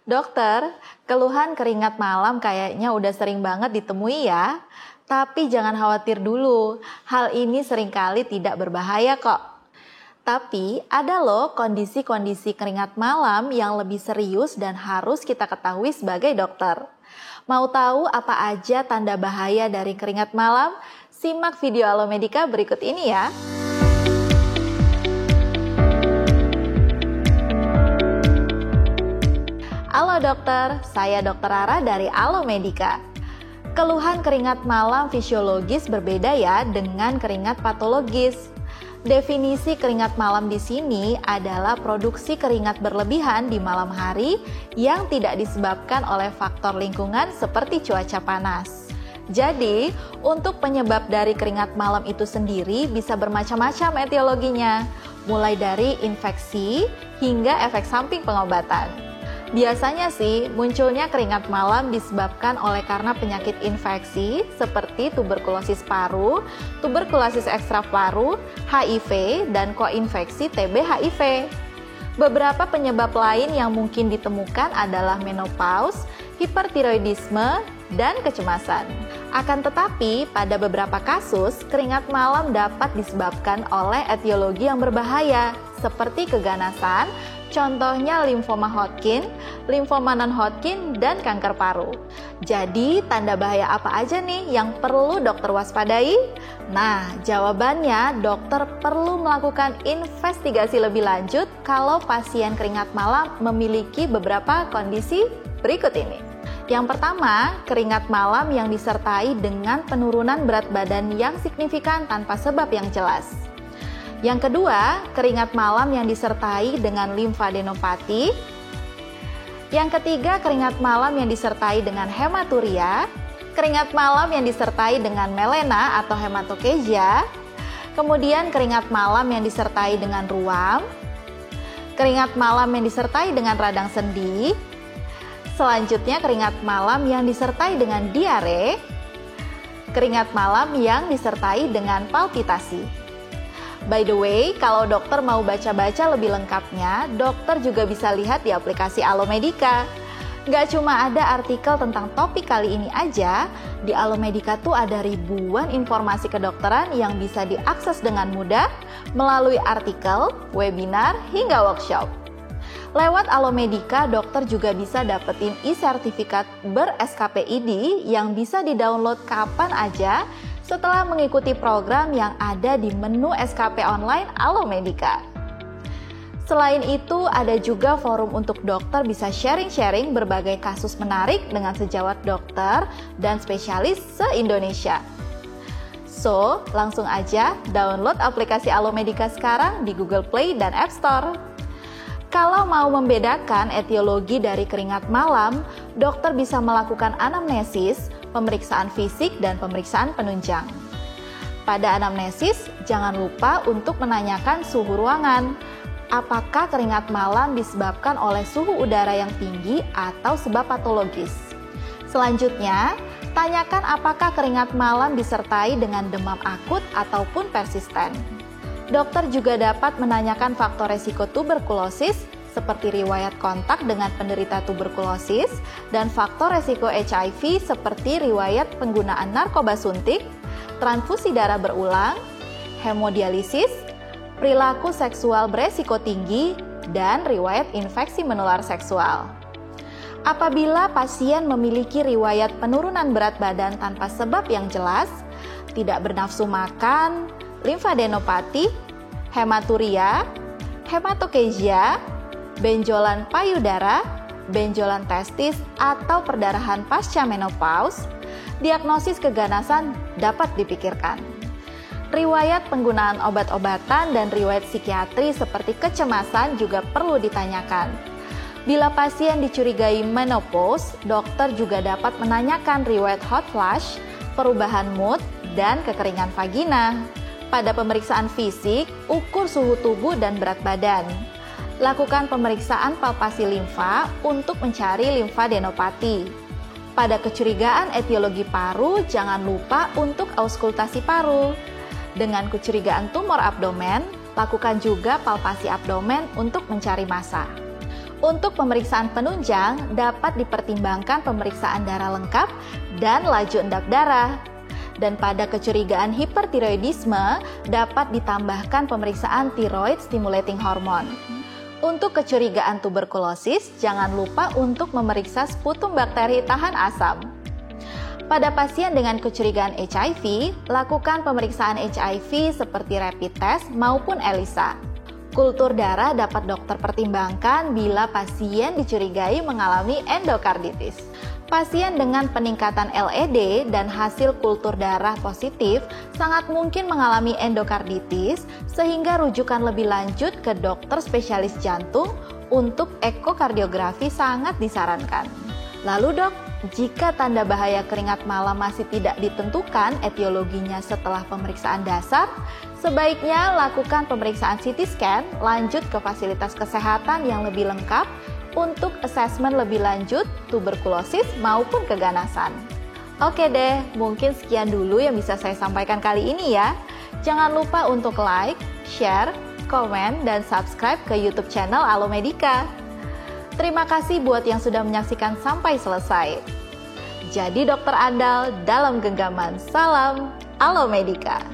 Dokter, keluhan keringat malam kayaknya udah sering banget ditemui ya. Tapi jangan khawatir dulu, hal ini seringkali tidak berbahaya kok. Tapi ada loh kondisi-kondisi keringat malam yang lebih serius dan harus kita ketahui sebagai dokter. Mau tahu apa aja tanda bahaya dari keringat malam? Simak video Alomedica berikut ini ya. Halo dokter, saya Dr. Rara dari Alomedica. Keluhan keringat malam fisiologis berbeda ya dengan keringat patologis. Definisi keringat malam di sini adalah produksi keringat berlebihan di malam hari yang tidak disebabkan oleh faktor lingkungan seperti cuaca panas. Jadi, untuk penyebab dari keringat malam itu sendiri bisa bermacam-macam etiologinya, mulai dari infeksi hingga efek samping pengobatan. Biasanya sih munculnya keringat malam disebabkan oleh karena penyakit infeksi seperti tuberkulosis paru, tuberkulosis ekstraparu, HIV, dan koinfeksi TB/HIV. Beberapa penyebab lain yang mungkin ditemukan adalah menopause, hipertiroidisme, dan kecemasan. Akan tetapi, pada beberapa kasus, keringat malam dapat disebabkan oleh etiologi yang berbahaya, seperti keganasan, contohnya limfoma Hodgkin, limfoma non-Hodgkin, dan kanker paru. Jadi, tanda bahaya apa aja nih yang perlu dokter waspadai? Nah, jawabannya dokter perlu melakukan investigasi lebih lanjut kalau pasien keringat malam memiliki beberapa kondisi berikut ini. Yang pertama, keringat malam yang disertai dengan penurunan berat badan yang signifikan tanpa sebab yang jelas. Yang kedua, keringat malam yang disertai dengan limfadenopati. Yang ketiga, keringat malam yang disertai dengan hematuria. Keringat malam yang disertai dengan melena atau hematokesia. Kemudian keringat malam yang disertai dengan ruam. Keringat malam yang disertai dengan radang sendi. Selanjutnya keringat malam yang disertai dengan diare. Keringat malam yang disertai dengan palpitasi. By the way, kalau dokter mau baca-baca lebih lengkapnya, dokter juga bisa lihat di aplikasi Alomedica. Nggak cuma ada artikel tentang topik kali ini aja, di Alomedica tuh ada ribuan informasi kedokteran yang bisa diakses dengan mudah melalui artikel, webinar, hingga workshop. Lewat Alomedica, dokter juga bisa dapetin e-sertifikat ber-SKPID yang bisa di-download kapan aja setelah mengikuti program yang ada di menu SKP online Alomedica. Selain itu, ada juga forum untuk dokter bisa sharing-sharing berbagai kasus menarik dengan sejawat dokter dan spesialis se-Indonesia. So, langsung aja download aplikasi Alomedica sekarang di Google Play dan App Store. Kalau mau membedakan etiologi dari keringat malam, dokter bisa melakukan anamnesis, pemeriksaan fisik, dan pemeriksaan penunjang. Pada anamnesis, jangan lupa untuk menanyakan suhu ruangan. Apakah keringat malam disebabkan oleh suhu udara yang tinggi atau sebab patologis? Selanjutnya, tanyakan apakah keringat malam disertai dengan demam akut ataupun persisten. Dokter juga dapat menanyakan faktor resiko tuberkulosis seperti riwayat kontak dengan penderita tuberkulosis dan faktor resiko HIV seperti riwayat penggunaan narkoba suntik, transfusi darah berulang, hemodialisis, perilaku seksual beresiko tinggi, dan riwayat infeksi menular seksual. Apabila pasien memiliki riwayat penurunan berat badan tanpa sebab yang jelas, tidak bernafsu makan, limfadenopati, hematuria, hematokesia, benjolan payudara, benjolan testis, atau perdarahan pasca menopause, diagnosis keganasan dapat dipikirkan. Riwayat penggunaan obat-obatan dan riwayat psikiatri seperti kecemasan juga perlu ditanyakan. Bila pasien dicurigai menopause, dokter juga dapat menanyakan riwayat hot flash, perubahan mood, dan kekeringan vagina. Pada pemeriksaan fisik, ukur suhu tubuh dan berat badan. Lakukan pemeriksaan palpasi limfa untuk mencari limfadenopati. Pada kecurigaan etiologi paru, jangan lupa untuk auskultasi paru. Dengan kecurigaan tumor abdomen, lakukan juga palpasi abdomen untuk mencari massa. Untuk pemeriksaan penunjang, dapat dipertimbangkan pemeriksaan darah lengkap dan laju endap darah. Dan pada kecurigaan hipertiroidisme, dapat ditambahkan pemeriksaan thyroid stimulating hormone. Untuk kecurigaan tuberkulosis, jangan lupa untuk memeriksa sputum bakteri tahan asam. Pada pasien dengan kecurigaan HIV, lakukan pemeriksaan HIV seperti rapid test maupun ELISA. Kultur darah dapat dokter pertimbangkan bila pasien dicurigai mengalami endokarditis. Pasien dengan peningkatan LED dan hasil kultur darah positif sangat mungkin mengalami endokarditis, sehingga rujukan lebih lanjut ke dokter spesialis jantung untuk ekokardiografi sangat disarankan. Lalu dok, jika tanda bahaya keringat malam masih tidak ditentukan etiologinya setelah pemeriksaan dasar, sebaiknya lakukan pemeriksaan CT scan lanjut ke fasilitas kesehatan yang lebih lengkap untuk asesmen lebih lanjut tuberkulosis maupun keganasan. Oke deh, mungkin sekian dulu yang bisa saya sampaikan kali ini ya. Jangan lupa untuk like, share, komen, dan subscribe ke YouTube channel Alomedica. Terima kasih buat yang sudah menyaksikan sampai selesai. Jadi dokter andal dalam genggaman. Salam Alomedica.